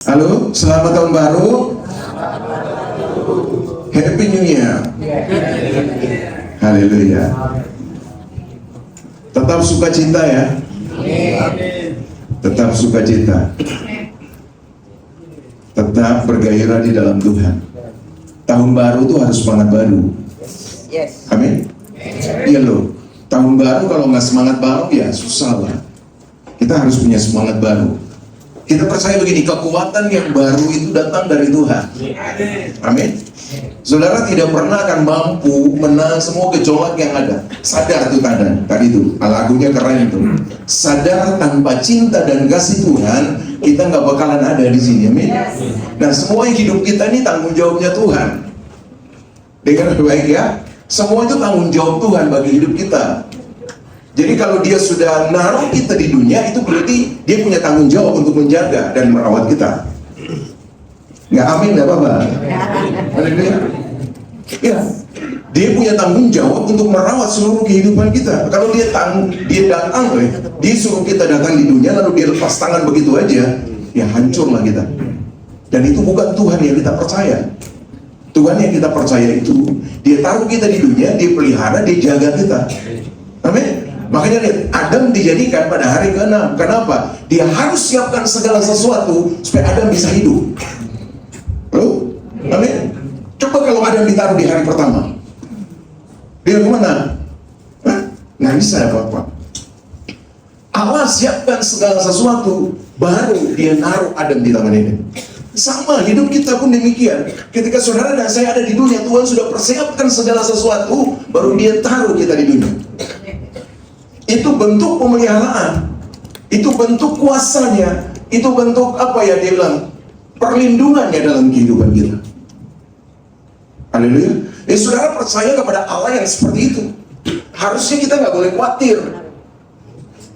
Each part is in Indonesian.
Halo, selamat tahun baru. Happy New Year. Haleluya. Tetap sukacita ya. Tetap sukacita. Tetap bergairah di dalam Tuhan. Tahun baru itu harus semangat baru. Amin. Iya loh. Tahun baru kalau nggak semangat baru ya susah lah. Kita harus punya semangat baru. Kita percaya begini, kekuatan yang baru itu datang dari Tuhan. Amin. Saudara tidak pernah akan mampu menang semua gejolak yang ada. Sadar tuh tadi itu, lagunya keren itu. Sadar tanpa cinta dan kasih Tuhan, kita nggak bakalan ada di sini. Amin. Nah, semua hidup kita ini tanggung jawabnya Tuhan. Dengar baik ya, semua itu tanggung jawab Tuhan bagi hidup kita. Jadi kalau dia sudah naruh kita di dunia, itu berarti dia punya tanggung jawab untuk menjaga dan merawat kita. Nggak amin, nggak apa-apa. Ya, dia punya tanggung jawab untuk merawat seluruh kehidupan kita. Kalau dia datang, dia suruh kita datang di dunia, lalu dia lepas tangan begitu aja, ya hancurlah kita. Dan itu bukan Tuhan yang kita percaya. Tuhan yang kita percaya itu, dia taruh kita di dunia, dia pelihara, dia jaga kita. Amin. Makanya lihat, Adam dijadikan pada hari ke-6. Kenapa? Dia harus siapkan segala sesuatu supaya Adam bisa hidup. Loh? Amin. Coba kalau Adam ditaruh di hari pertama, dia kemana? Nggak bisa apa-apa. Allah siapkan segala sesuatu, baru dia naruh Adam di tangan ini. Sama, hidup kita pun demikian. Ketika saudara dan saya ada di dunia, Tuhan sudah persiapkan segala sesuatu, baru dia taruh kita di dunia. Itu bentuk pemeliharaan, itu bentuk kuasanya, itu bentuk apa ya dia bilang, perlindungannya dalam kehidupan kita. Haleluya. Saudara percaya kepada Allah yang seperti itu, harusnya kita nggak boleh khawatir.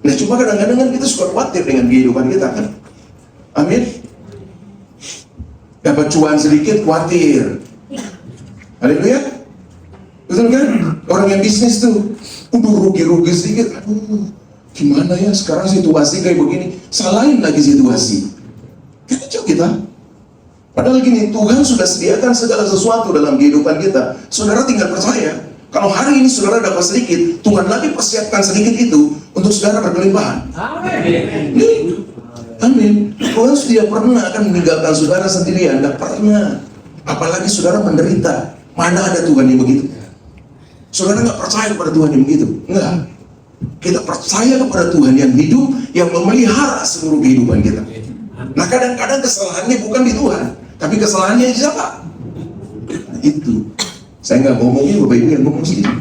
Nah, cuma kadang-kadang kan kita suka khawatir dengan kehidupan kita kan. Amin. Dapat cuan sedikit khawatir. Haleluya. Betul kan? Orang yang bisnis tuh, rugi sedikit, gimana ya sekarang situasi kayak begini, salahin lagi situasi. Kacau kita. Padahal gini, Tuhan sudah sediakan segala sesuatu dalam kehidupan kita. Saudara tinggal percaya, kalau hari ini saudara dapat sedikit, Tuhan lagi persiapkan sedikit itu untuk saudara berkelimpahan. Amin. Amin. Tuhan tidak pernah akan meninggalkan saudara sendirian, tidak pernah. Apalagi saudara menderita, mana ada Tuhan yang begitu. Saudara nggak percaya kepada Tuhan yang begitu? Enggak. Kita percaya kepada Tuhan yang hidup, yang memelihara seluruh kehidupan kita. Nah, kadang-kadang kesalahannya bukan di Tuhan, tapi kesalahannya di siapa? Nah, itu. Saya nggak ngomongin, Bapak Ibu yang ngomong sendiri.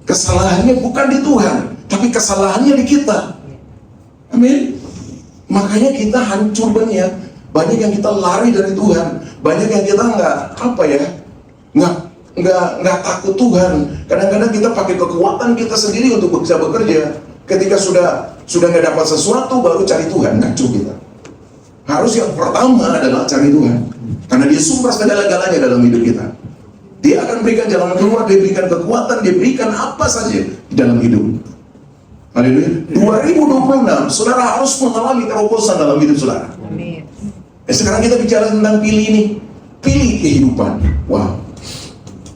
Kesalahannya bukan di Tuhan, tapi kesalahannya di kita. Amin. Makanya kita hancur banyak. Banyak yang kita lari dari Tuhan. Banyak yang kita nggak takut Tuhan. Kadang-kadang kita pakai kekuatan kita sendiri untuk bisa bekerja. Ketika sudah nggak dapat sesuatu, baru cari Tuhan. Kacau kita. Harus yang pertama adalah cari Tuhan, karena dia sumber segala-galanya dalam hidup kita. Dia akan berikan jalan keluar, dia berikan kekuatan, dia berikan apa saja di dalam hidup. Haleluya. 2026, saudara harus mengalami terobosan dalam hidup saudara. Amin. Sekarang kita bicara tentang pilih ini, pilih kehidupan. Wow.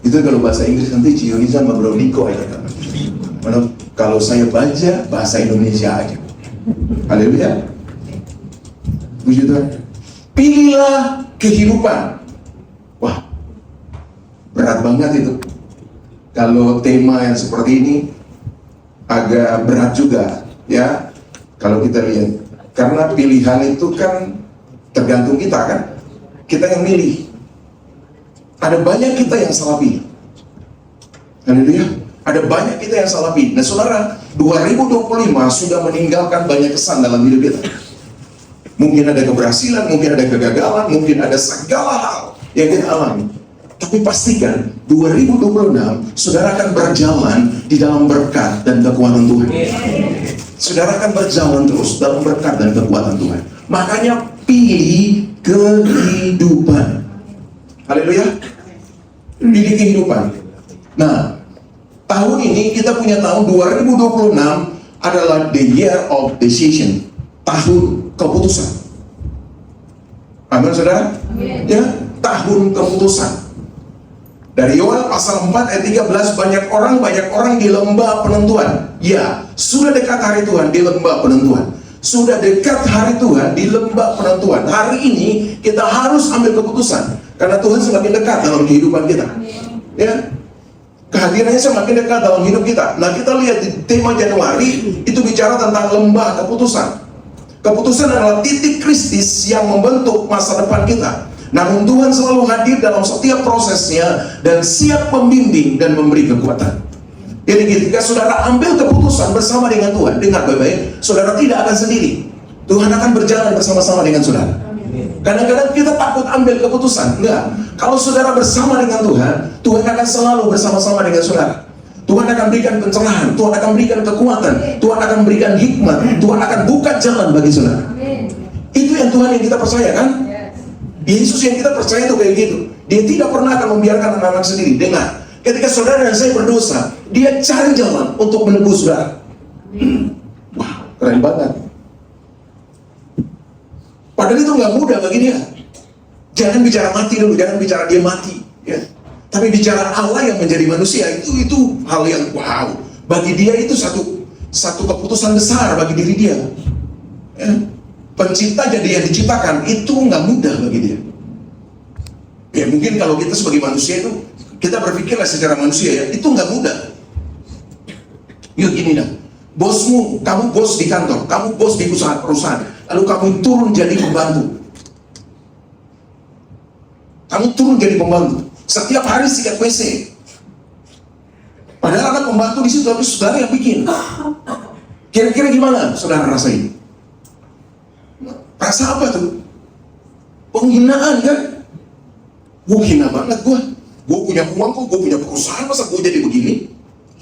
Itu kalau bahasa Inggris nanti Cioni sama Bro Niko aja kan. Kalau saya baca bahasa Indonesia aja. Haleluya. Puji Tuhan. Pilihlah kehidupan. Wah, berat banget itu. Kalau tema yang seperti ini agak berat juga, ya. Kalau kita lihat, karena pilihan itu kan tergantung kita kan. Kita yang milih. Ada banyak kita yang salah pilih. Haleluya. Ada banyak kita yang salah pilih. Nah, saudara, 2025 sudah meninggalkan banyak kesan dalam hidup kita. Mungkin ada keberhasilan, mungkin ada kegagalan, mungkin ada segala hal yang kita alami. Tapi pastikan 2026 saudara akan berjalan di dalam berkat dan kekuatan Tuhan. Saudara akan berjalan terus dalam berkat dan kekuatan Tuhan. Makanya pilih kehidupan. Haleluya. Pilih kehidupan. Nah, tahun ini kita punya tahun 2026 adalah the year of decision. Tahun keputusan. Amin, saudara? Amin. Ya, tahun keputusan. Dari Yoel pasal 4 ayat 13, banyak orang di lembah penentuan. Ya, sudah dekat hari Tuhan di lembah penentuan. Sudah dekat hari Tuhan di lembah penentuan. Hari ini kita harus ambil keputusan, karena Tuhan semakin dekat dalam kehidupan kita. Ya, kehadirannya semakin dekat dalam hidup kita. Nah, kita lihat di tema Januari itu bicara tentang lembah keputusan. Keputusan adalah titik kritis yang membentuk masa depan kita. Namun Tuhan selalu hadir dalam setiap prosesnya dan siap membimbing dan memberi kekuatan. Jadi ketika saudara ambil keputusan bersama dengan Tuhan, dengar baik-baik, saudara tidak akan sendiri. Tuhan akan berjalan bersama-sama dengan saudara. Kadang-kadang kita takut ambil keputusan. Enggak. Kalau saudara bersama dengan Tuhan, Tuhan akan selalu bersama-sama dengan saudara. Tuhan akan berikan pencerahan, Tuhan akan berikan kekuatan, Tuhan akan berikan hikmat, Tuhan akan buka jalan bagi saudara. Itu yang Tuhan yang kita percaya, kan? Yesus yang kita percaya itu kayak gitu. Dia tidak pernah akan membiarkan anak-anak sendiri. Dengar, ketika saudara dan saya berdosa, Dia cari jalan untuk menebus saudara. Wah, keren banget. Padahal itu nggak mudah bagi Dia. Jangan bicara mati dulu, jangan bicara Dia mati, ya. Tapi bicara Allah yang menjadi manusia, itu hal yang wow. Bagi Dia itu satu keputusan besar bagi diri Dia. Ya. Pencipta jadi yang diciptakan itu nggak mudah bagi Dia. Ya mungkin kalau kita sebagai manusia itu kita berpikirlah secara manusia, ya, itu nggak mudah. Yuk gini dah, bosmu, kamu bos di kantor, kamu bos di perusahaan, lalu kamu turun jadi pembantu. Kamu turun jadi pembantu. Setiap hari sikat WC. Padahal anak pembantu di situ, tapi saudara yang bikin. Kira-kira gimana saudara rasain? Rasa apa tuh? Penghinaan, kan? Gue hina banget gue punya uang kok, gue punya perusahaan, masa gue jadi begini?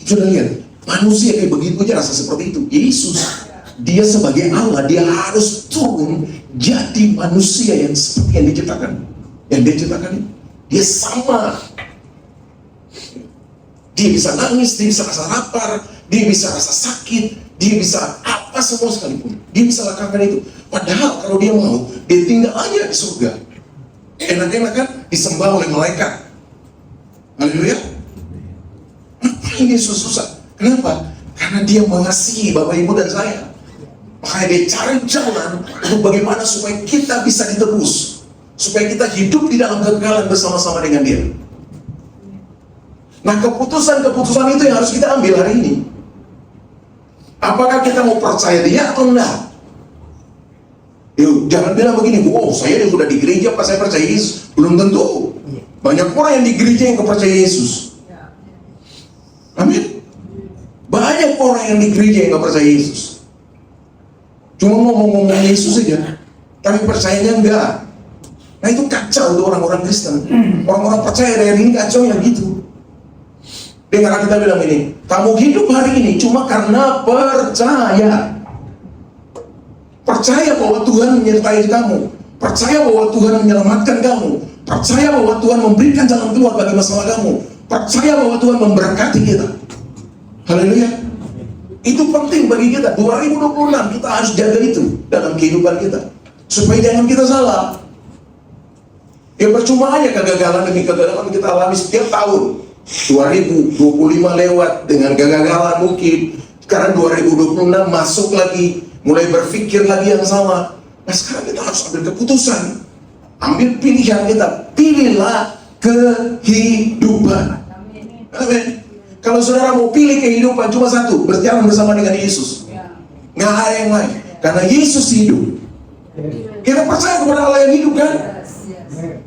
Sudah lihat, manusia kayak begitu aja rasa seperti itu. Yesus, Dia sebagai Allah, Dia harus turun jadi manusia yang seperti yang diciptakan. Yang Dia ciptakan ini, Dia sama. Dia bisa nangis, Dia bisa rasa lapar, Dia bisa rasa sakit, Dia bisa apa semua sekalipun. Dia bisa lakukan itu. Padahal kalau Dia mau, Dia tinggal aja di surga. Enak-enak kan? Disembah oleh malaikat. Haleluya. Ngapain Dia susah? Kenapa? Karena Dia mengasihi Bapak Ibu dan saya. Makanya Dia cari jalan untuk bagaimana supaya kita bisa ditebus, supaya kita hidup di dalam kekekalan bersama-sama dengan Dia. Nah, keputusan-keputusan itu yang harus kita ambil hari ini. Apakah kita mau percaya Dia atau enggak? Yuk, jangan bilang begini, oh saya sudah di gereja pas saya percaya Yesus. Belum tentu. Banyak orang yang di gereja yang percaya Yesus. Amin. Banyak orang yang di gereja yang gak percaya Yesus. Cuma ngomong-ngomong Yesus saja, tapi percayanya enggak. Nah itu kacau untuk orang-orang Kristen. Orang-orang percaya dari ini kacau ya gitu. Dengar kita bilang ini, kamu hidup hari ini cuma karena percaya. Percaya bahwa Tuhan menyertai kamu, percaya bahwa Tuhan menyelamatkan kamu, percaya bahwa Tuhan memberikan jalan keluar bagi masalah kamu, percaya bahwa Tuhan memberkati kita. Haleluya. Itu penting bagi kita. 2026 kita harus jaga itu dalam kehidupan kita, supaya jangan kita salah. Ya percuma aja kegagalan demi kegagalan kita alami setiap tahun. 2025 lewat dengan kegagalan mungkin. Sekarang 2026 masuk lagi, mulai berpikir lagi yang sama. Nah sekarang kita harus ambil keputusan, ambil pilihan kita. Pilihlah kehidupan. Amin. Kalau saudara mau pilih kehidupan cuma satu, berjalan bersama dengan Yesus. Nggak ada yang lain. Karena Yesus hidup. Kita percaya kepada Allah yang hidup, kan?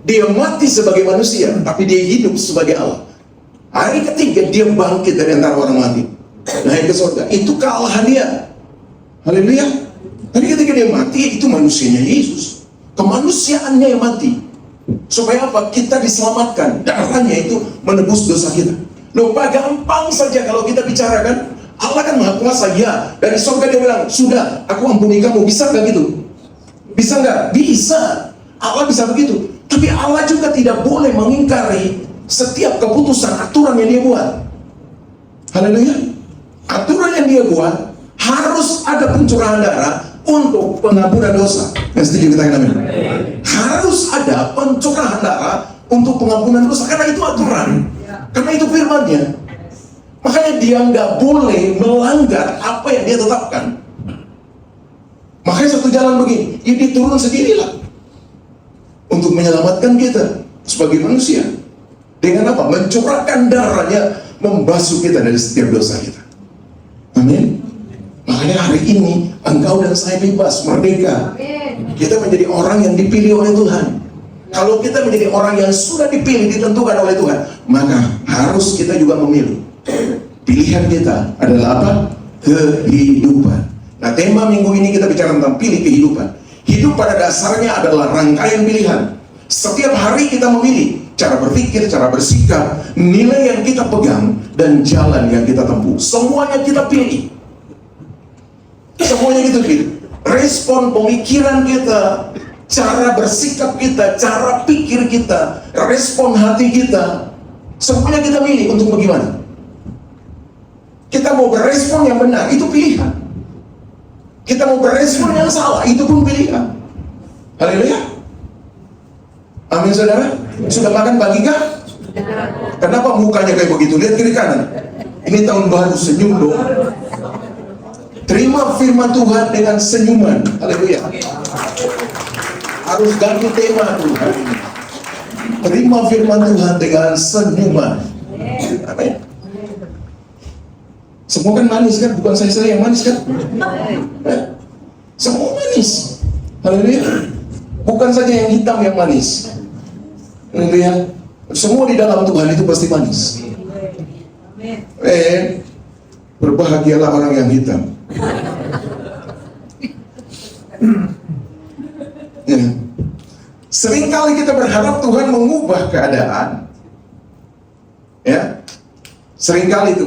Dia mati sebagai manusia, tapi Dia hidup sebagai Allah. Hari ketiga Dia bangkit dari antara orang mati, naik ke surga. Itu kealahan Dia. Haleluya. Tapi ketika Dia mati, itu manusianya Yesus, kemanusiaannya yang mati. Supaya apa? Kita diselamatkan. Darahnya itu menebus dosa kita. Lupa gampang saja kalau kita bicarakan. Allah kan maha kuasa, ya. Dari surga Dia bilang, sudah, aku ampuni kamu. Bisa nggak gitu? Bisa nggak? Bisa. Allah bisa begitu. Tapi Allah juga tidak boleh mengingkari setiap keputusan, aturan yang Dia buat. Haleluya. Aturan yang Dia buat harus ada pencurahan darah untuk pengampunan dosa. Yang setuju kita amin. Harus untuk pengampunan dosa, karena itu aturan, karena itu firman-Nya. Makanya dia nggak boleh melanggar apa yang dia tetapkan. Makanya satu jalan begini, ya dia turun sendirilah untuk menyelamatkan kita sebagai manusia. Dengan apa? Mencurahkan darahnya, membasuh kita dari setiap dosa kita. Amin. Makanya hari ini engkau dan saya bebas, merdeka. Kita menjadi orang yang dipilih oleh Tuhan. Kalau kita menjadi orang yang sudah dipilih, ditentukan oleh Tuhan, maka harus kita juga memilih. Pilihan kita adalah apa? Kehidupan. Nah, tema minggu ini kita bicara tentang pilih kehidupan. Hidup pada dasarnya adalah rangkaian pilihan. Setiap hari kita memilih cara berpikir, cara bersikap, nilai yang kita pegang, dan jalan yang kita tempuh. Semuanya kita pilih. Semuanya kita pilih. Respon pemikiran kita, cara bersikap kita, cara pikir kita, respon hati kita, semuanya kita pilih untuk bagaimana. Kita mau berespon yang benar, itu pilihan. Kita mau berespon yang salah, itu pun pilihan. Haleluya. Amin saudara. Sudah makan pagi kah? Kenapa mukanya kayak begitu? Lihat kiri kanan. Ini tahun baru, senyum dong. Terima firman Tuhan dengan senyuman. Haleluya. Harus ganti tema Tuhan. Terima firman Tuhan dengan senyuman. Amin. Semua kan manis kan? Bukan saya yang manis kan? Semua manis. Haleluya. Bukan saja yang hitam yang manis. Haleluya. Semua di dalam Tuhan itu pasti manis. Berbahagialah orang yang hitam. Ya. Seringkali kita berharap Tuhan mengubah keadaan. Ya. Seringkali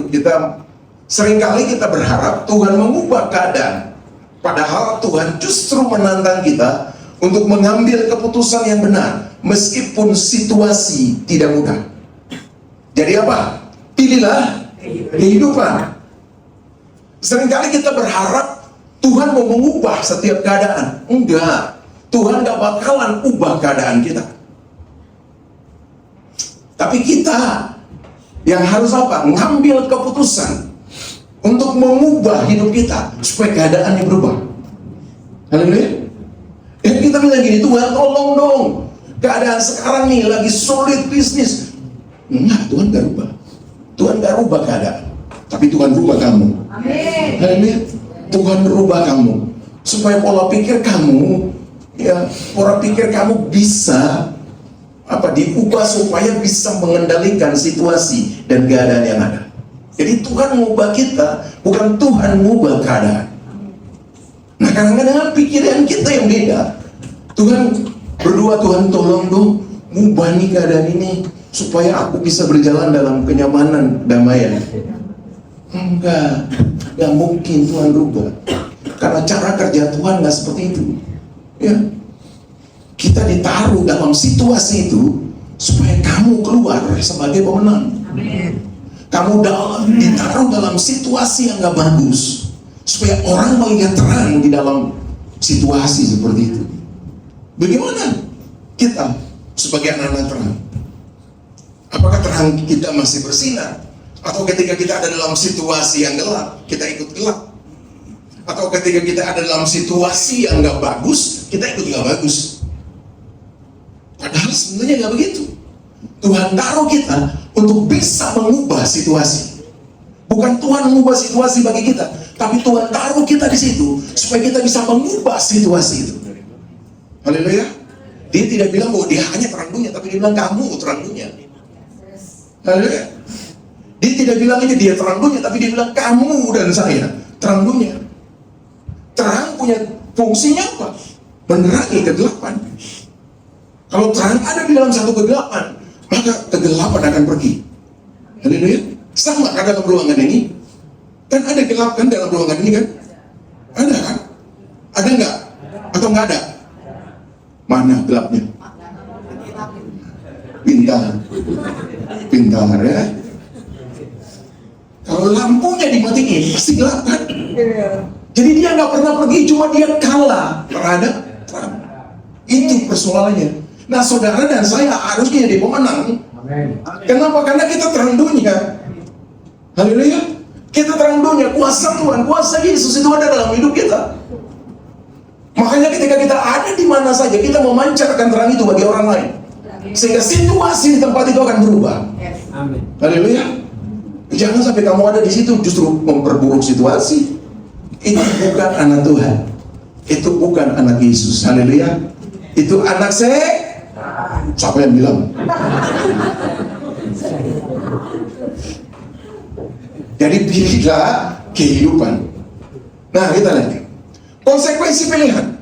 kita berharap Tuhan mengubah keadaan. Padahal Tuhan justru menantang kita untuk mengambil keputusan yang benar, meskipun situasi tidak mudah. Jadi apa? Pilihlah kehidupan. Seringkali kita berharap Tuhan mau mengubah setiap keadaan. Enggak. Tuhan gak bakalan ubah keadaan kita. Tapi kita yang harus apa? Ngambil keputusan untuk mengubah hidup kita supaya keadaannya berubah. Haleluya. Dan kita bilang gini, Tuhan tolong dong, keadaan sekarang nih lagi sulit bisnis. Enggak, Tuhan gak rubah. Tuhan gak rubah keadaan, tapi Tuhan rubah kamu. Amin. Haleluya. Tuhan rubah kamu supaya pola pikir kamu, ya, pola pikir kamu bisa diubah supaya bisa mengendalikan situasi dan keadaan yang ada. Jadi Tuhan mengubah kita, bukan Tuhan mengubah keadaan. Nah, kadang-kadang pikiran kita yang beda. Tuhan berdoa, Tuhan tolong dong mengubah nih keadaan ini supaya aku bisa berjalan dalam kenyamanan, damaian. Enggak mungkin Tuhan rubah. Karena cara kerja Tuhan nggak seperti itu. Ya, kita ditaruh dalam situasi itu supaya kamu keluar sebagai pemenang. Amin. Kamu ditaruh dalam situasi yang nggak bagus supaya orang melihat terang di dalam situasi seperti itu. Bagaimana kita sebagai anak-anak terang? Apakah terang kita masih bersinar? Atau ketika kita ada dalam situasi yang gelap, kita ikut gelap? Atau ketika kita ada dalam situasi yang nggak bagus, kita ikut nggak bagus? Padahal sebenarnya nggak begitu. Tuhan taruh kita untuk bisa mengubah situasi. Bukan Tuhan mengubah situasi bagi kita, tapi Tuhan taruh kita di situ supaya kita bisa mengubah situasi itu. Haleluya. Dia tidak bilang bahwa dia hanya terang dunia, tapi dia bilang kamu terang dunia. Haleluya. Dia tidak bilang ini dia terang dunia, tapi dia bilang kamu dan saya terang dunia. Terang punya fungsinya apa? Menerangi kegelapan. Kalau terang ada di dalam satu kegelapan, maka kegelapan akan pergi. Haleluya. Sama kan dalam ruangan ini? Kan ada gelap kan dalam ruangan ini kan? Ada kan? Ada nggak? Atau nggak ada? Mana gelapnya? Pintar ya. Kalau lampunya dimatiin pasti gelap kan? Jadi dia nggak pernah pergi, cuma dia kalah terhadap terang. Itu persoalannya. Nah, saudara dan saya harusnya jadi pemenang. Kenapa? Karena kita terang dunia. Haleluya. Kita terang dunia, kuasa Tuhan, kuasa Yesus itu ada dalam hidup kita. Makanya ketika kita ada di mana saja, kita memancarkan terang itu bagi orang lain. Sehingga situasi di tempat itu akan berubah. Amin. Haleluya. Jangan sampai kamu ada di situ justru memperburuk situasi. Itu bukan anak Tuhan. Itu bukan anak Yesus. Haleluya. Itu anak siapa yang bilang? Jadi pilihlah kehidupan. Nah, kita lihat konsekuensi pilihan.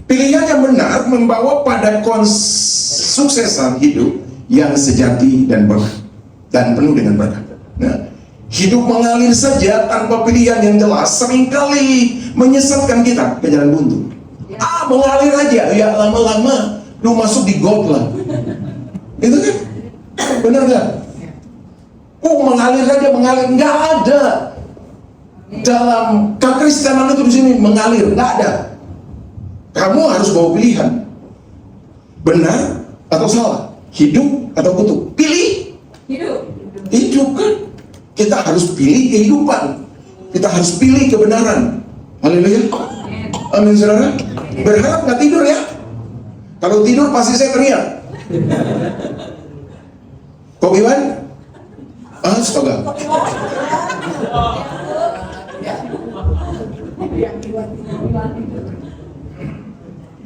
Pilihan yang benar membawa pada kesuksesan hidup yang sejati dan penuh dengan berkat. Nah, hidup mengalir saja tanpa pilihan yang jelas seringkali menyesatkan kita ke jalan buntu. Mengalir aja, ya lama-lama lu masuk di got lah. Itu kan? Benar nggak? Mengalir aja, mengalir, nggak ada dalam kekristenan itu di sini mengalir, nggak ada. Kamu harus bawa pilihan, benar atau salah, hidup atau kutuk. Pilih hidup kan? Kita harus pilih kehidupan, kita harus pilih kebenaran. Haleluya, amin saudara. Berharap nggak tidur ya? Kalau tidur pasti saya teriak. Kok Iwan? Astaga.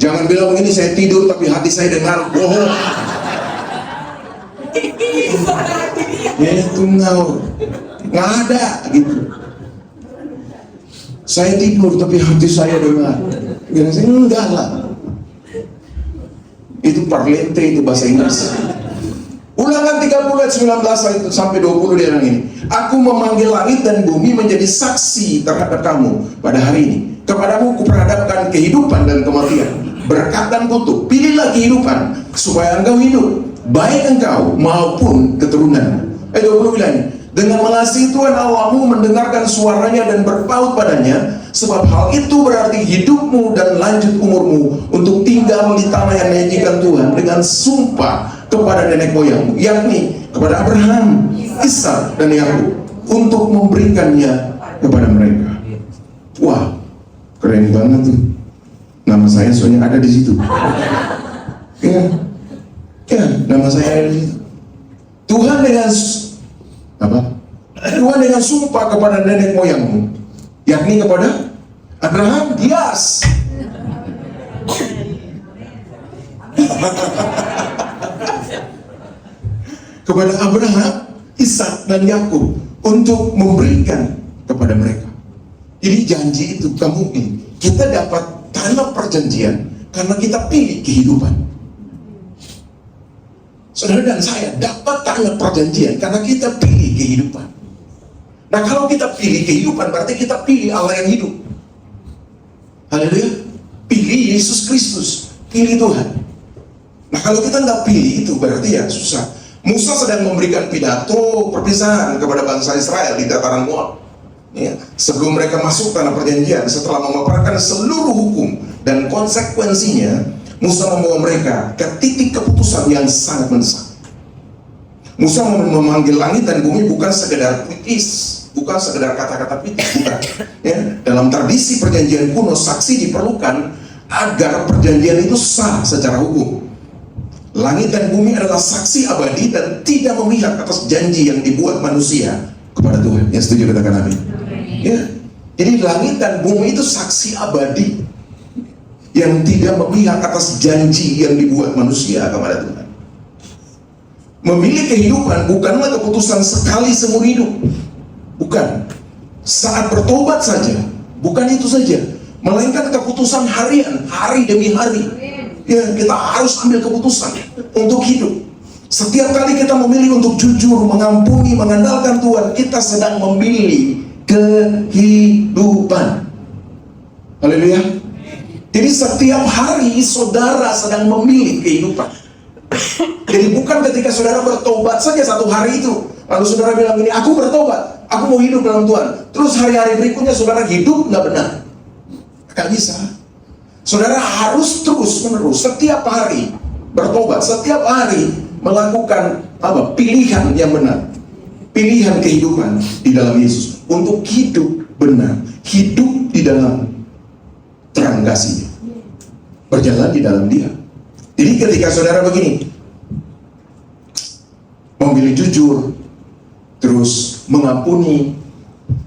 Jangan bilang begini, saya tidur tapi hati saya dengar bohong. Itu nggak ada gitu. Saya tidur tapi hati saya dengar. Enggak lah. Itu parlente, itu bahasa Inggris. Ulangan 30 ayat 19 sampai 20 dia bilang ini. Aku memanggil langit dan bumi menjadi saksi terhadap kamu pada hari ini. Kepadamu kuperhadapkan kehidupan dan kematian, berkat dan kutuk. Pilihlah kehidupan supaya engkau hidup, baik engkau maupun keturunan. 20 bilang ini. Dengan mengasihi Tuhan Allahmu, mendengarkan suaranya dan berpaut padanya, sebab hal itu berarti hidupmu dan lanjut umurmu untuk tinggal di tanah yang dijanjikan Tuhan dengan sumpah kepada nenek moyangmu, yakni kepada Abraham, Ishak dan Yakub, untuk memberikannya kepada mereka. Wah, keren banget tuh. Nama saya soalnya ada di situ. Ya, nama saya ada di situ. Tuhan dengan sumpah kepada nenek moyangmu, yakni kepada Abraham, Dias. Kepada Abraham, Ishak dan Yakub untuk memberikan kepada mereka. Jadi janji itu kita dapat tanah perjanjian karena kita pilih kehidupan. Saudara dan saya dapat tanah perjanjian karena kita pilih kehidupan. Nah, kalau kita pilih kehidupan berarti kita pilih Allah yang hidup. Haleluya. Pilih Yesus Kristus, pilih Tuhan. Nah, kalau kita nggak pilih itu berarti ya susah. Musa sedang memberikan pidato perpisahan kepada bangsa Israel di dataran Moab. Ya, sebelum mereka masuk tanah perjanjian, setelah memaparkan seluruh hukum dan konsekuensinya, Musa membawa mereka ke titik keputusan yang sangat mendesak. Musa memanggil langit dan bumi bukan sekedar puitis, bukan sekedar kata-kata puitis, bukan. Ya, dalam tradisi perjanjian kuno, saksi diperlukan agar perjanjian itu sah secara hukum. Langit dan bumi adalah saksi abadi dan tidak memihak atas janji yang dibuat manusia kepada Tuhan. Yang setuju katakan amin. Ya, jadi langit dan bumi itu saksi abadi yang tidak memihak atas janji yang dibuat manusia kepada Tuhan. Memilih kehidupan bukanlah keputusan sekali seumur hidup, bukan. Saat bertobat saja, bukan itu saja, melainkan keputusan harian, hari demi hari. Ya, kita harus ambil keputusan untuk hidup. Setiap kali kita memilih untuk jujur, mengampuni, mengandalkan Tuhan, kita sedang memilih kehidupan. Haleluya. Jadi setiap hari saudara sedang memilih kehidupan. Jadi bukan ketika saudara bertobat saja satu hari itu, lalu saudara bilang ini, aku bertobat, aku mau hidup dalam Tuhan. Terus hari-hari berikutnya saudara hidup nggak benar. Gak bisa. Saudara harus terus menerus setiap hari bertobat, setiap hari melakukan pilihan yang benar, pilihan kehidupan di dalam Yesus untuk hidup benar, hidup di dalam terang kasih, berjalan di dalam Dia. Jadi ketika saudara begini, memilih jujur, terus mengampuni,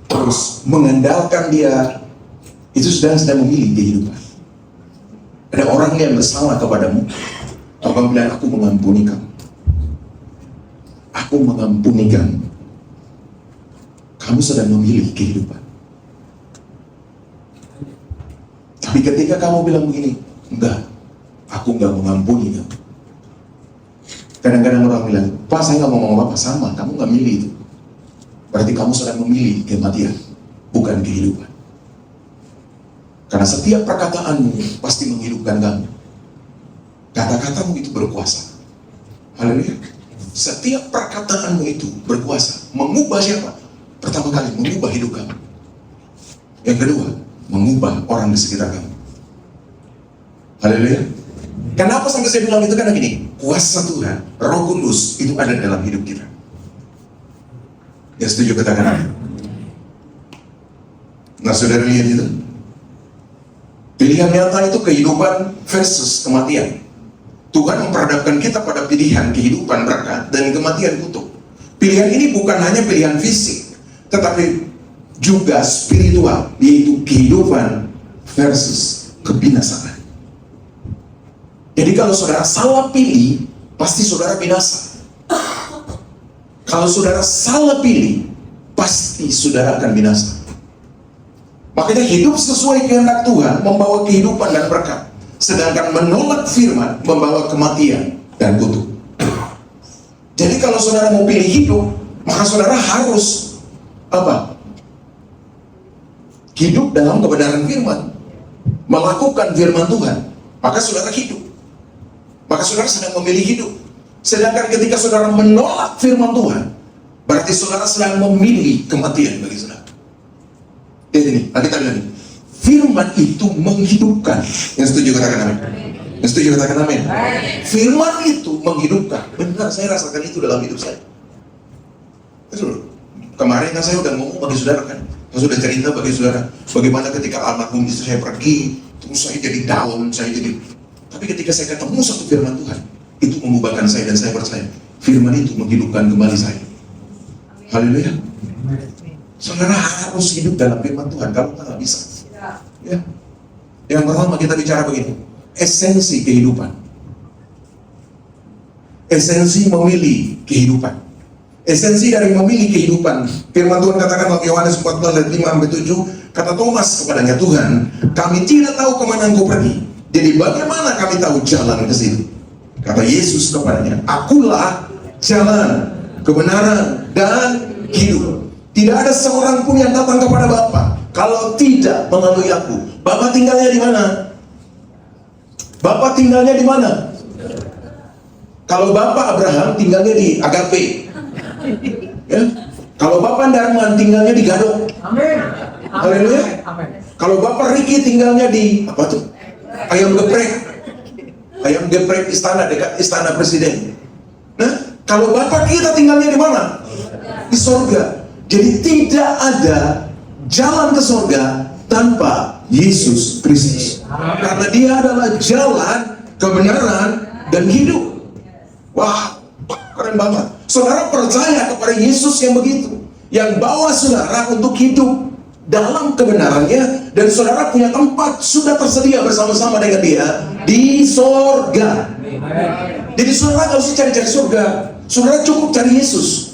terus mengandalkan Dia, itu sedang memilih kehidupan. Ada orang yang bersalah kepadamu, kamu bilang, aku mengampuni kamu, aku mengampuni kamu. Kamu sedang memilih kehidupan. Tapi ketika kamu bilang begini, enggak, aku enggak mengampuni kamu. Kadang-kadang orang bilang, Pak, saya nggak mau ngomong apa, sama, kamu nggak milih itu. Berarti kamu sedang memilih kematian, bukan kehidupan. Karena setiap perkataanmu pasti menghidupkan kamu. Kata-katamu itu berkuasa. Haleluya. Setiap perkataanmu itu berkuasa. Mengubah siapa? Pertama kali, mengubah hidup kamu. Yang kedua, mengubah orang di sekitar kamu. Haleluya. Kenapa sampai saya bilang itu? Karena gini, kuasa Tuhan, Roh Kudus itu ada dalam hidup kita. Ya, setuju katakan amin. Nah, saudara lihat itu. Pilihan nyata itu kehidupan versus kematian. Tuhan memperhadapkan kita pada pilihan kehidupan berkat dan kematian kutuk. Pilihan ini bukan hanya pilihan fisik, tetapi juga spiritual, yaitu kehidupan versus kebinasaan. Jadi kalau saudara salah pilih, pasti saudara binasa. Kalau saudara salah pilih, pasti saudara akan binasa. Makanya hidup sesuai kehendak Tuhan membawa kehidupan dan berkat. Sedangkan menolak firman membawa kematian dan kutuk. Jadi kalau saudara mau pilih hidup, maka saudara harus hidup dalam kebenaran firman, melakukan firman Tuhan, maka saudara hidup. Maka saudara sedang memilih hidup. Sedangkan ketika saudara menolak firman Tuhan, berarti saudara sedang memilih kematian bagi saudara. Jadi ini, kita bilang ini, firman itu menghidupkan. Yang setuju katakan amin. Yang setuju katakan amin. Firman itu menghidupkan. Benar, saya rasakan itu dalam hidup saya. Betul. Kemarin kan saya udah ngomong bagi saudara kan, saya sudah cerita bagi saudara bagaimana ketika almarhum istri saya pergi, terus saya jadi down, tapi ketika saya ketemu satu firman Tuhan, itu mengubahkan saya dan saya percaya firman itu menghidupkan kembali saya. Haleluya. Saudara harus hidup dalam firman Tuhan, kalau nggak bisa. Ya. Yang pertama kita bicara begini, esensi kehidupan, esensi memilih kehidupan, esensi dari memilih kehidupan. Firman Tuhan katakan dalam Yohanes 14 ayat 5-7, kata Thomas kepadanya, Tuhan, kami tidak tahu kemana Engkau pergi, jadi bagaimana kami tahu jalan ke situ? Kata Yesus kepadanya, akulah jalan, kebenaran, dan hidup. Tidak ada seorang pun yang datang kepada Bapa kalau tidak melalui aku. Bapa tinggalnya di mana? Bapa tinggalnya di mana? Kalau Bapa Abraham tinggalnya di Agape. Ya? Kalau Bapa Darman tinggalnya di Gadok. Amin. Haleluya. Kalau Bapa Riki tinggalnya di apa tuh? Ayam geprek. Ayam geprek istana, dekat istana presiden. Nah, kalau Bapa kita tinggalnya di mana? Di sorga. Jadi tidak ada jalan ke surga tanpa Yesus Kristus. Karena Dia adalah jalan, kebenaran, dan hidup. Wah, keren banget. Saudara percaya kepada Yesus yang begitu, yang bawa saudara untuk hidup dalam kebenarannya, dan saudara punya tempat sudah tersedia bersama-sama dengan Dia di surga. Jadi saudara gak usah cari-cari surga, saudara cukup cari Yesus.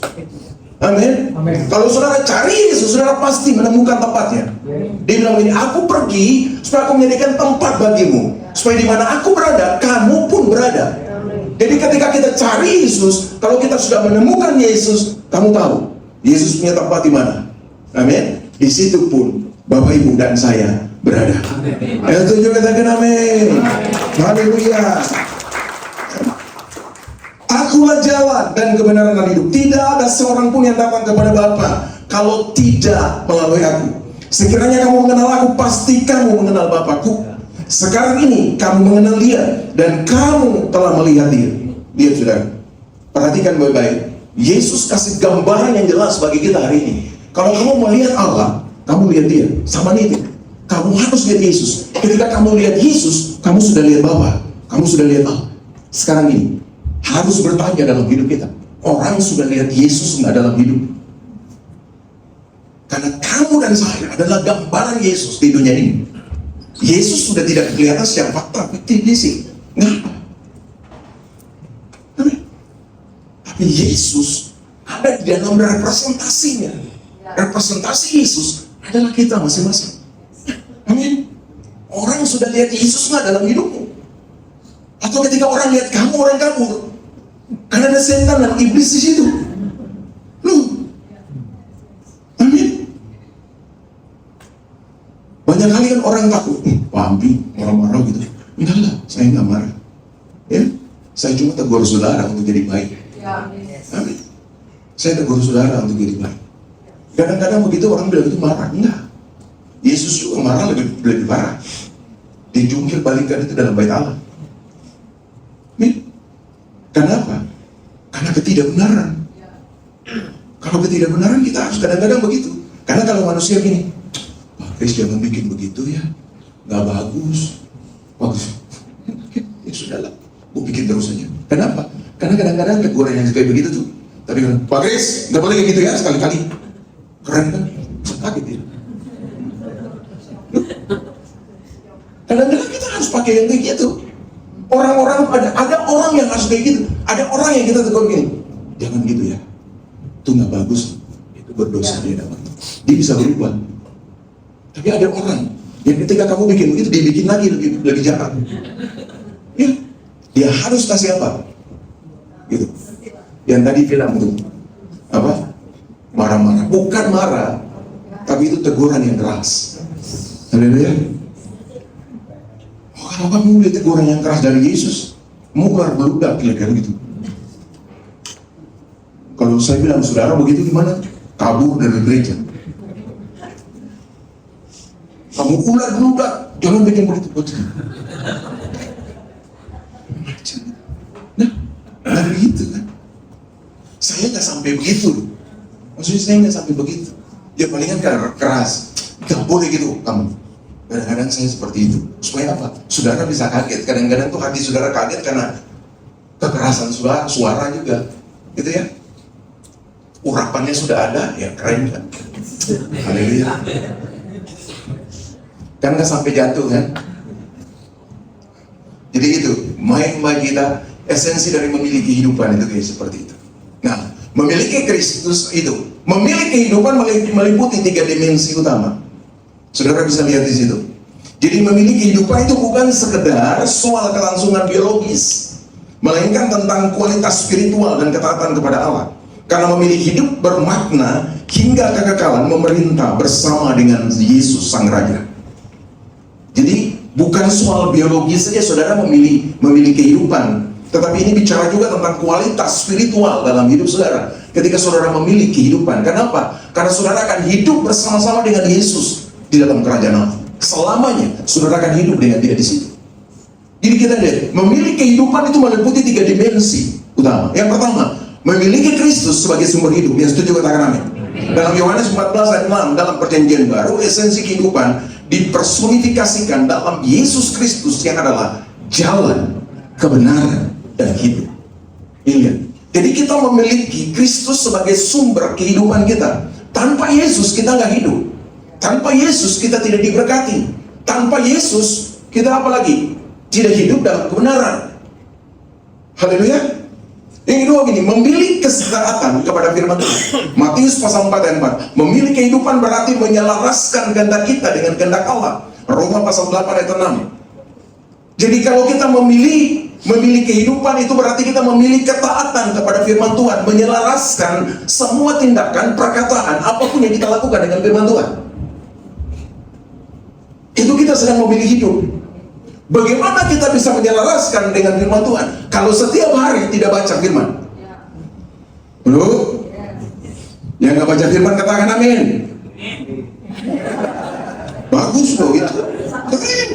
Amin. Kalau saudara cari Yesus, saudara pasti menemukan tempatnya. Dia bilang ini, aku pergi supaya aku menyediakan tempat bagimu, supaya di mana aku berada, kamu pun berada. Jadi ketika kita cari Yesus, kalau kita sudah menemukan Yesus, kamu tahu Yesus punya tempat di mana. Amin. Di situ pun Bapak Ibu dan saya berada. Yang setuju katakan amin. Haleluya. Akulah jalan dan kebenaran dan hidup. Tidak ada seorang pun yang datang kepada Bapa kalau tidak melalui aku. Sekiranya kamu mengenal aku, pasti kamu mengenal Bapakku. Sekarang ini kamu mengenal dia dan kamu telah melihat dia. Lihat saudara, perhatikan baik-baik. Yesus kasih gambaran yang jelas bagi kita hari ini. Kalau kamu melihat Allah, kamu lihat dia. Sama nih, kamu harus lihat Yesus. Ketika kamu lihat Yesus, kamu sudah lihat Bapa, kamu sudah lihat Allah. Sekarang ini harus bertanya dalam hidup kita. Orang sudah lihat Yesus nggak dalam hidup? Karena kamu dan saya adalah gambaran Yesus di dunia ini. Yesus sudah tidak kelihatan secara fakta, fisik. Ngapa? Tapi Yesus ada di dalam representasinya. Representasi Yesus adalah kita masing-masing. Amin. Orang sudah lihat Yesus nggak dalam hidupmu? Atau ketika orang lihat kamu, orang kabur? Karena ada setan dan iblis di situ. Loh. Amin. Banyak kali kan orang takut, Pak Ampi, orang marah gitu. Enggak lah, saya nggak marah. Ya, saya cuma tegur saudara untuk jadi baik. Amin. Saya tegur saudara untuk jadi baik. Kadang-kadang begitu orang bilang itu marah. Enggak. Yesus juga marah lebih parah. Dijungkir balikan itu dalam bait Allah. Amin. Kenapa? Karena ketidakbenaran. Kalau ketidakbenaran kita harus kadang-kadang begitu. Karena kalau manusia gini, Pak Kris jangan bikin begitu ya, nggak bagus. Bagus. Ya sudahlah, gue bikin terus aja. Kenapa? Karena kadang-kadang teguran yang kayak begitu tuh. Tapi kan, Pak Kris nggak boleh kayak gitu ya sekali-kali. Keren kan? Sakit ya. Kadang-kadang kita harus pakai yang kayak gitu. Orang-orang ada orang yang harus kayak gitu. Ada orang yang kita tegur gini, jangan gitu ya. Itu nggak bagus. Itu berdosa dia dapat. Dia bisa berubah. Tapi ada orang yang ketika kamu bikin begitu, dia bikin lagi lebih jahat. Ya, dia harus kasih apa? Gitu. Yang tadi bilang tuh apa? Marah-marah. Bukan marah, tapi itu teguran yang keras. Haleluya. Kalau kamu lihat teguran yang keras dari Yesus, muka beludak kira-kira gitu. Kalau saya bilang saudara begitu gimana? Kabur dari gereja. Kamu ular beludak, jangan bikin begitu. Nah, begitu kan? Saya nggak sampai begitu. Maksudnya saya nggak sampai begitu. Ya palingan keras. Gak boleh gitu kamu. Kadang-kadang saya seperti itu. Supaya apa? Saudara bisa kaget. Kadang-kadang tuh hati saudara kaget karena kekerasan suara juga. Gitu ya. Urapannya sudah ada, ya keren kan. Haleluya. Kan nggak sampai jatuh kan. Jadi itu, main-main kita, esensi dari memiliki kehidupan itu kayak seperti itu. Nah, memiliki Kristus itu, memiliki kehidupan meliputi 3 dimensi utama. Saudara bisa lihat di situ. Jadi memiliki kehidupan itu bukan sekedar soal kelangsungan biologis, melainkan tentang kualitas spiritual dan ketaatan kepada Allah. Karena memiliki hidup bermakna hingga kekekalan memerintah bersama dengan Yesus Sang Raja. Jadi bukan soal biologis saja saudara memilih kehidupan, tetapi ini bicara juga tentang kualitas spiritual dalam hidup saudara. Ketika saudara memilih kehidupan, kenapa? Karena saudara akan hidup bersama-sama dengan Yesus di dalam kerajaan Allah. Selamanya saudara akan hidup dengan dia di situ. Jadi kita lihat, memilih kehidupan itu meliputi 3 dimensi utama. Yang pertama, memiliki Kristus sebagai sumber hidup. Yang setuju katakan amin. Dalam Yohanes 14 ayat 6 dalam perjanjian baru, esensi kehidupan dipersonifikasikan dalam Yesus Kristus yang adalah jalan, kebenaran, dan hidup. Ini. Jadi kita memiliki Kristus sebagai sumber kehidupan kita. Tanpa Yesus kita nggak hidup. Tanpa Yesus kita tidak diberkati. Tanpa Yesus kita apa lagi? Tidak hidup dalam kebenaran. Haleluya. Yang kedua gini, memilih kesetiaan kepada firman Tuhan. Matius pasal 4 ayat 4. Memilih kehidupan berarti menyelaraskan kehendak kita dengan kehendak Allah. Roma pasal 8 ayat 6. Jadi kalau kita memilih kehidupan itu berarti kita memilih ketaatan kepada firman Tuhan, menyelaraskan semua tindakan, perkataan, apapun yang kita lakukan dengan firman Tuhan. Itu kita sedang memilih hidup. Bagaimana kita bisa menyelaraskan dengan firman Tuhan kalau setiap hari tidak baca firman? Belum? Yang nggak baca firman katakan amin. Bagus loh itu. Keren.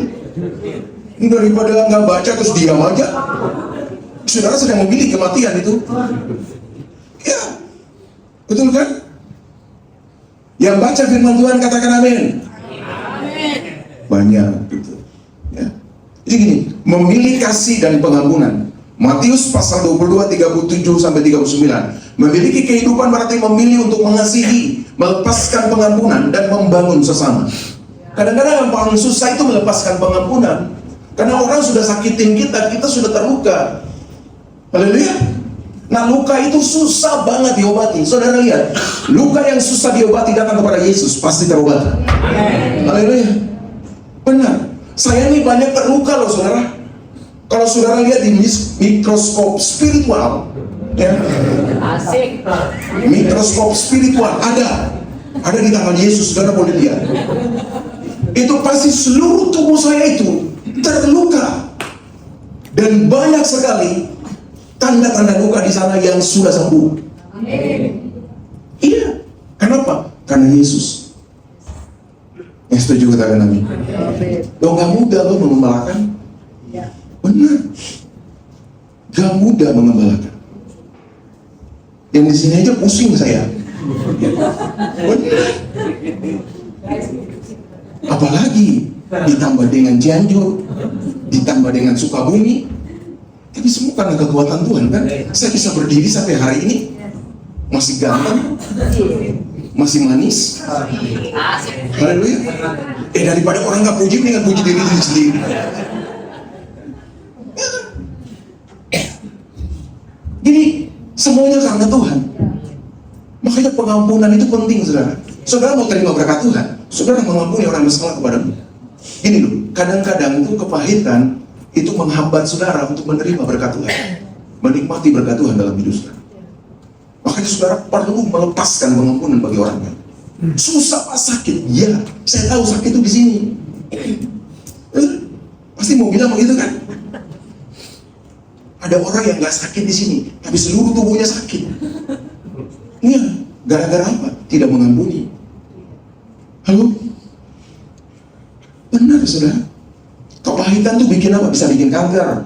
Daripada nggak baca terus diam aja. Saudara sedang memilih kematian itu. Ya, betul kan? Yang baca firman Tuhan katakan amin. Banyak gitu. Ya. Jadi gini, memilih kasih dan pengampunan. Matius pasal 22, 37 sampai 39. Memiliki kehidupan berarti memilih untuk mengasihi, melepaskan pengampunan dan membangun sesama. Kadang-kadang yang paling susah itu melepaskan pengampunan. Karena orang sudah sakitin kita, kita sudah terluka. Haleluya. Nah, luka itu susah banget diobati. Saudara lihat, luka yang susah diobati datang kepada Yesus, pasti terobati. Haleluya. Benar. Saya ini banyak terluka loh, saudara. Kalau saudara lihat di mikroskop spiritual, ya, Asik. mikroskop spiritual ada di tangan Yesus, saudara boleh lihat. Itu pasti seluruh tubuh saya itu terluka, dan banyak sekali tanda-tanda luka di sana yang sudah sembuh. Iya, kenapa? Karena Yesus. Yang setuju katakan amin. Lo gak mudah lo mengembalakan. Benar, gak mudah mengembalakan. Yang di sini aja pusing saya. Benar. Apalagi ditambah dengan Cianjur, ditambah dengan Sukabumi. Tapi semua karena kekuatan Tuhan kan. Saya bisa berdiri sampai hari ini, masih ganteng, masih manis. Haleluya. Daripada orang gak puji, mendingan puji diri sendiri. Jadi semuanya karena Tuhan. Makanya pengampunan itu penting, saudara. Saudara mau terima berkat Tuhan, saudara mengampuni orang bersalah kepadamu. Gini loh, kadang-kadang itu kepahitan itu menghambat saudara untuk menerima berkat Tuhan, menikmati berkat Tuhan dalam hidup saudara. Makanya saudara perlu melepaskan pengampunan bagi orang lain. Susah Pak, sakit, ya, saya tahu sakit itu di sini. Pasti mau bilang begitu kan? Ada orang yang nggak sakit di sini, tapi seluruh tubuhnya sakit. Iya, gara-gara apa? Tidak mengampuni. Halo? Benar, saudara. Kepahitan tuh bikin apa? Bisa bikin kanker,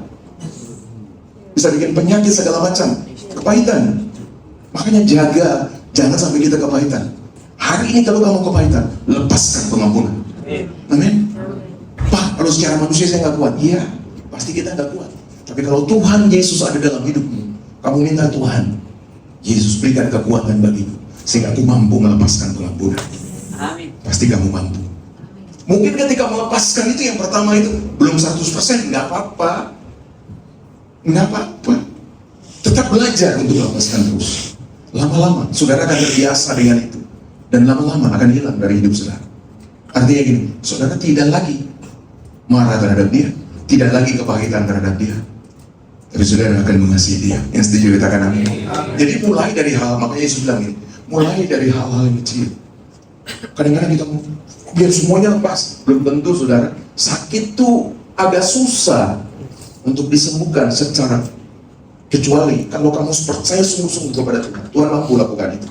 bisa bikin penyakit segala macam. Kepahitan. Makanya jaga, jangan sampai kita kepahitan. Hari ini kalau kamu kepahitan, lepaskan pengampunan. Amin. Pak, kalau secara manusia saya nggak kuat. Iya, pasti kita nggak kuat. Tapi kalau Tuhan Yesus ada dalam hidupmu, kamu minta Tuhan Yesus berikan kekuatan bagimu, sehingga aku mampu melepaskan pengampunan. Amin. Pasti kamu mampu. Mungkin ketika melepaskan itu yang pertama itu belum 100%, nggak apa-apa. Nggak apa-apa. Tetap belajar untuk melepaskan terus. Lama-lama, saudara akan terbiasa dengan itu. Dan lama-lama akan hilang dari hidup saudara. Artinya gini, saudara tidak lagi marah terhadap dia, tidak lagi kepahitan terhadap dia, tapi saudara akan mengasihi dia. Yang setuju katakan amin. Jadi mulai dari hal, makanya Yesus bilang ini, mulai dari hal-hal yang kecil. Kadang-kadang kita mau biar semuanya lepas, belum tentu saudara. Sakit tuh agak susah untuk disembuhkan secara, kecuali kalau kamu percaya sungguh-sungguh kepada Tuhan, Tuhan mampu lakukan itu.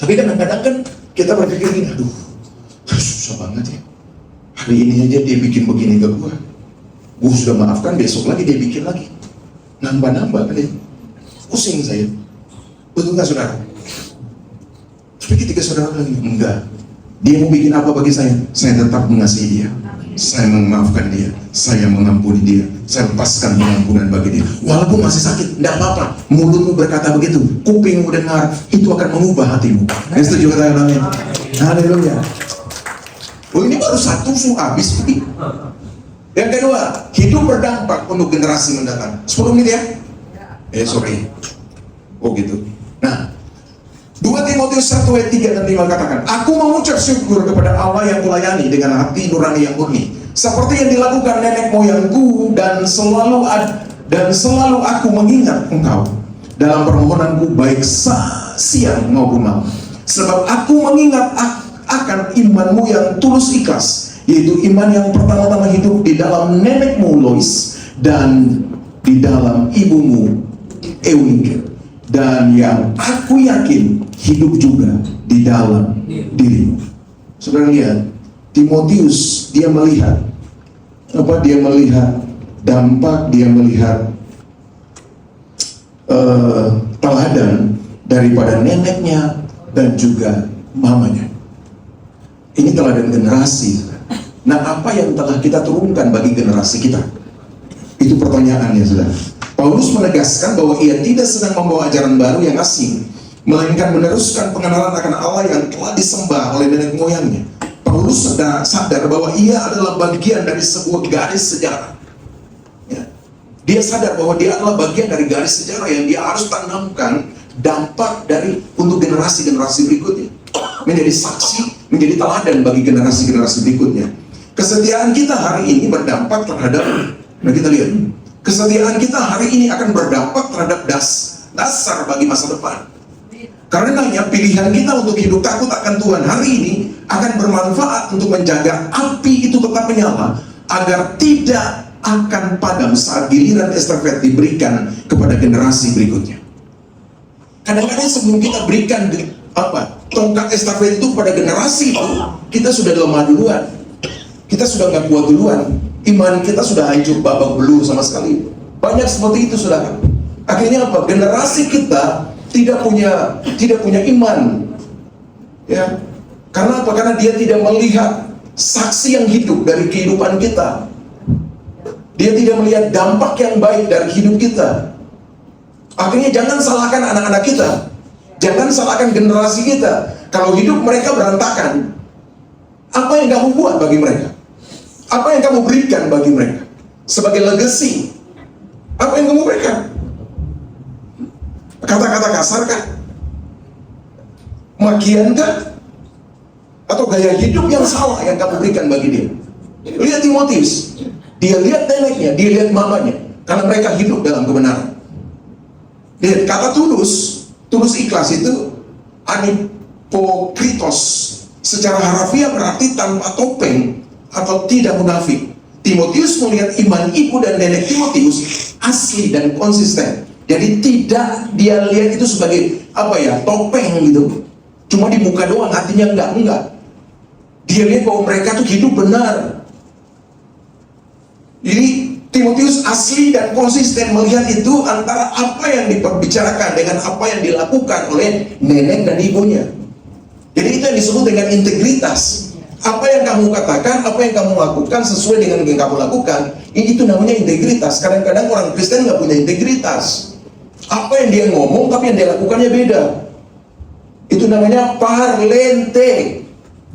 Tapi kadang-kadang kan kita berpikir gini, aduh, susah banget ya. Hari ini aja dia bikin begini ke gua sudah maafkan, besok lagi dia bikin lagi, nambah-nambah kan ya. Pusing saya. Betul nggak saudara? Tapi ketika saudara bilang enggak, dia mau bikin apa bagi saya tetap mengasihi dia, saya memaafkan dia, saya mengampuni dia, saya lepaskan pengampunan bagi dia. Walaupun masih sakit, enggak apa-apa. Mulutmu berkata begitu, kupingmu dengar, itu akan mengubah hatimu. Yang setuju katakan amin. Haleluya. Oh, ini baru satu habis ini. Yang kedua, hidup berdampak untuk generasi mendatang. 10 menit ya? Sorry. Oh gitu. Nah, 2 Timotius 1 ayat 3 dan 5 katakan, aku mengucap syukur kepada Allah yang kulayani dengan hati nurani yang murni, seperti yang dilakukan nenek moyangku, dan selalu aku mengingat engkau dalam permohonanku baik siang maupun malam. Sebab aku mengingat akan imanmu yang tulus ikhlas, yaitu iman yang pertama-tama hidup di dalam nenekmu Lois dan di dalam ibumu Eunike, dan yang aku yakin hidup juga di dalam dirimu. Saudara lihat, Timotius dia melihat dia melihat dampak, dia melihat teladan daripada neneknya dan juga mamanya. Ini teladan generasi. Nah, apa yang telah kita turunkan bagi generasi kita? Itu pertanyaannya, saudara. Paulus menegaskan bahwa ia tidak sedang membawa ajaran baru yang asing, melainkan meneruskan pengenalan akan Allah yang telah disembah oleh nenek moyangnya. Paulus sadar bahwa ia adalah bagian dari sebuah garis sejarah. Ya. Dia sadar bahwa dia adalah bagian dari garis sejarah yang dia harus tanamkan dampak dari untuk generasi-generasi berikutnya. Menjadi saksi, menjadi teladan bagi generasi-generasi berikutnya. Kesetiaan kita hari ini berdampak terhadap, nah kita lihat, kesetiaan kita hari ini akan berdampak terhadap dasar bagi masa depan. Karenanya pilihan kita untuk hidup takut akan Tuhan hari ini akan bermanfaat untuk menjaga api itu tetap menyala, agar tidak akan padam saat giliran estafet diberikan kepada generasi berikutnya. Kadang-kadang sebelum kita berikan tongkat estafet itu kepada generasi itu, kita sudah lemah duluan, kita sudah nggak kuat duluan, iman kita sudah hancur babak belur sama sekali. Banyak seperti itu, saudara. Akhirnya apa? Generasi kita tidak punya iman, ya. Karena apa? Karena dia tidak melihat saksi yang hidup dari kehidupan kita. Dia tidak melihat dampak yang baik dari hidup kita. Akhirnya jangan salahkan anak-anak kita, jangan salahkan generasi kita. Kalau hidup mereka berantakan, apa yang kamu buat bagi mereka? Apa yang kamu berikan bagi mereka sebagai legacy? Apa yang kamu berikan? Kata-kata kasar kah? Makian kah? Atau gaya hidup yang salah yang kamu berikan bagi dia? Lihat Timotius, dia lihat neneknya, dia lihat mamanya, karena mereka hidup dalam kebenaran. Lihat kata tulus ikhlas itu anipokritos, secara harafiah berarti tanpa topeng atau tidak munafik. Timotius melihat iman ibu dan nenek Timotius asli dan konsisten. Jadi tidak dia lihat itu sebagai topeng gitu, cuma di muka doang, hatinya enggak. Dia lihat bahwa mereka tuh hidup benar. Jadi Timotius asli dan konsisten melihat itu antara apa yang diperbicarakan dengan apa yang dilakukan oleh nenek dan ibunya. Jadi itu yang disebut dengan integritas. Apa yang kamu katakan, apa yang kamu lakukan sesuai dengan yang kamu lakukan, itu namanya integritas. Kadang-kadang orang Kristen nggak punya integritas. Apa yang dia ngomong tapi yang dia lakukannya beda. Itu namanya parlente.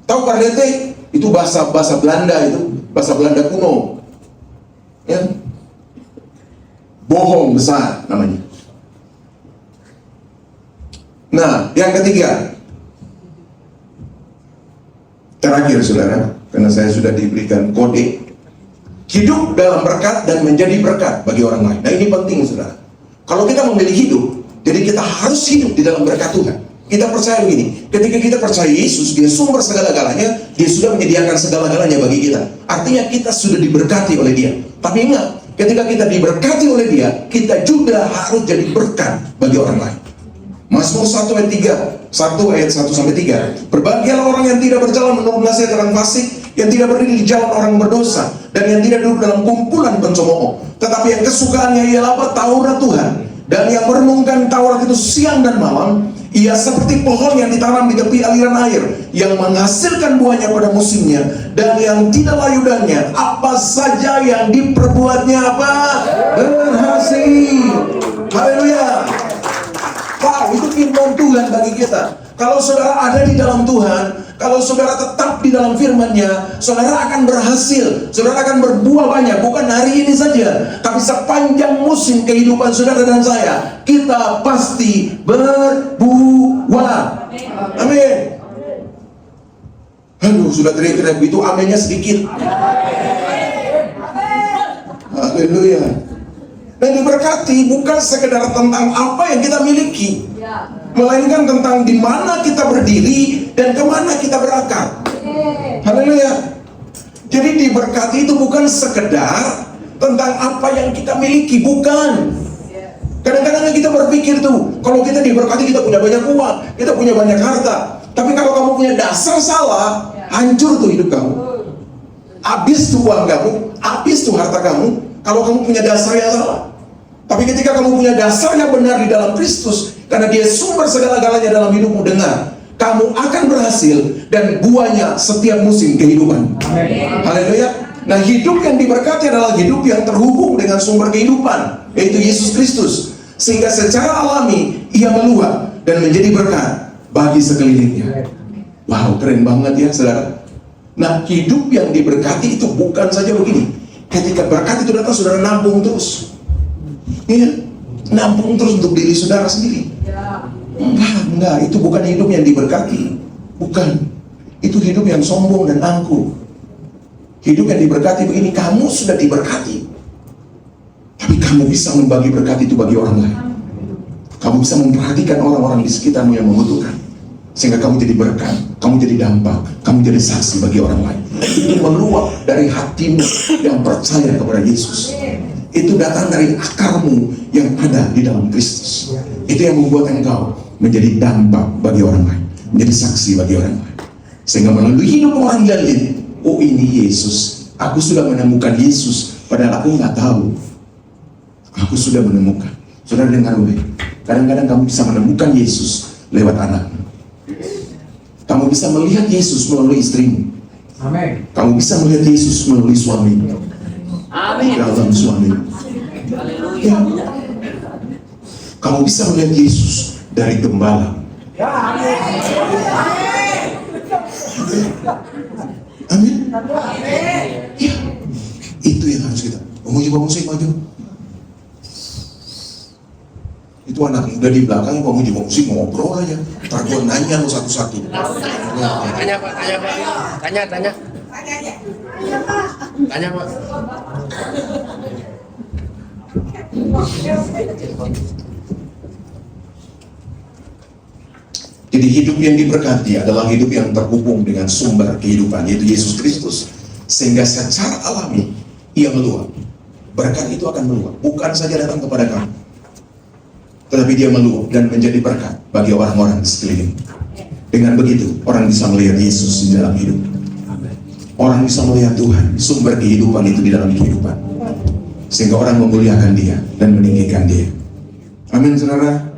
Tahu parlente? Itu bahasa Belanda, itu bahasa Belanda kuno. Ya. Bohong besar namanya. Nah, yang ketiga, terakhir saudara, karena saya sudah diberikan kode, hidup dalam berkat dan menjadi berkat bagi orang lain. Nah ini penting saudara. Kalau kita memilih hidup, jadi kita harus hidup di dalam berkat Tuhan. Kita percaya begini, ketika kita percaya Yesus, dia sumber segala-galanya, dia sudah menyediakan segala-galanya bagi kita. Artinya kita sudah diberkati oleh dia. Tapi ingat, ketika kita diberkati oleh dia, kita juga harus jadi berkat bagi orang lain. Mazmur 1 ayat 3, 1 ayat 1 sampai 3. Berbahagialah orang yang tidak berjalan menurut nasihat orang fasik, yang tidak berdiri di jalan orang berdosa, dan yang tidak duduk dalam kumpulan pencemooh. Tetapi yang kesukaannya ialah Taurat Tuhan, dan yang merenungkan Taurat itu siang dan malam. Ia seperti pohon yang ditanam di tepi aliran air, yang menghasilkan buahnya pada musimnya, dan yang tidak layu daunnya. Apa saja yang diperbuatnya berhasil. Haleluya. Wow, itu firman Tuhan bagi kita. Kalau saudara ada di dalam Tuhan, kalau saudara tetap di dalam firman-Nya, saudara akan berhasil. Saudara akan berbuah banyak, bukan hari ini saja, tapi sepanjang musim kehidupan saudara dan saya, kita pasti berbuah. Amin. Aduh, sudah teriak-teriak begitu, aminnya sedikit. Haleluya. Dan diberkati bukan sekedar tentang apa yang kita miliki, melainkan tentang di mana kita berdiri dan kemana kita berakar. Haleluya. Jadi diberkati itu bukan sekedar tentang apa yang kita miliki, bukan. Kadang-kadang kita berpikir tuh, kalau kita diberkati kita punya banyak uang, kita punya banyak harta. Tapi kalau kamu punya dasar salah, hancur tuh hidup kamu. habis tuh uang kamu, habis tuh harta kamu, kalau kamu punya dasar yang salah. Tapi ketika kamu punya dasar yang benar di dalam Kristus, karena Dia sumber segala-galanya dalam hidupmu, dengar, kamu akan berhasil dan buahnya setiap musim kehidupan. Haleluya. Nah, hidup yang diberkati adalah hidup yang terhubung dengan sumber kehidupan, yaitu Yesus Kristus. Sehingga secara alami ia meluap dan menjadi berkat bagi sekelilingnya. Wow, keren banget ya saudara. Nah, hidup yang diberkati itu bukan saja begini. Ketika berkat itu datang, saudara nampung terus. Iya, nampung terus untuk diri saudara sendiri. Enggak, itu bukan hidup yang diberkati. Bukan. Itu hidup yang sombong dan angkuh. Hidup yang diberkati begini, kamu sudah diberkati, tapi kamu bisa membagi berkat itu bagi orang lain. Kamu bisa memperhatikan orang-orang di sekitarmu yang membutuhkan, sehingga kamu jadi berkat, kamu jadi dampak, kamu jadi saksi bagi orang lain. Itu meluap dari hatimu yang percaya kepada Yesus. Itu datang dari akarmu yang ada di dalam Kristus. Itu yang membuat engkau menjadi dampak bagi orang lain, menjadi saksi bagi orang lain. Sehingga melalui hidup orang lain, oh ini Yesus, aku sudah menemukan Yesus, padahal aku nggak tahu. Aku sudah menemukan. Saudara dengar baik. Kadang-kadang kamu bisa menemukan Yesus lewat anakmu. Kamu bisa melihat Yesus melalui istrimu. Amin. Kamu bisa melihat Yesus melalui suamimu. Amin. Dalam suamimu. Ya. Kamu bisa melihat Yesus dari gembala. Amin. Ya. Itu yang harus kita. Pemuji maju. Itu anak muda di belakang, pemuji ngobrol aja. Ntar gue nanya lo satu-satu. Tanya Pak. Tanya Pak. Jadi hidup yang diberkati adalah hidup yang terhubung dengan sumber kehidupan, yaitu Yesus Kristus. Sehingga secara alami ia meluap. Berkat itu akan meluap, bukan saja datang kepada kamu, tetapi dia meluap dan menjadi berkat bagi orang-orang di sekeliling. Dengan begitu, orang bisa melihat Yesus di dalam hidup. Orang bisa melihat Tuhan, sumber kehidupan itu di dalam kehidupan. Sehingga orang memuliakan Dia dan meninggikan Dia. Amin, saudara.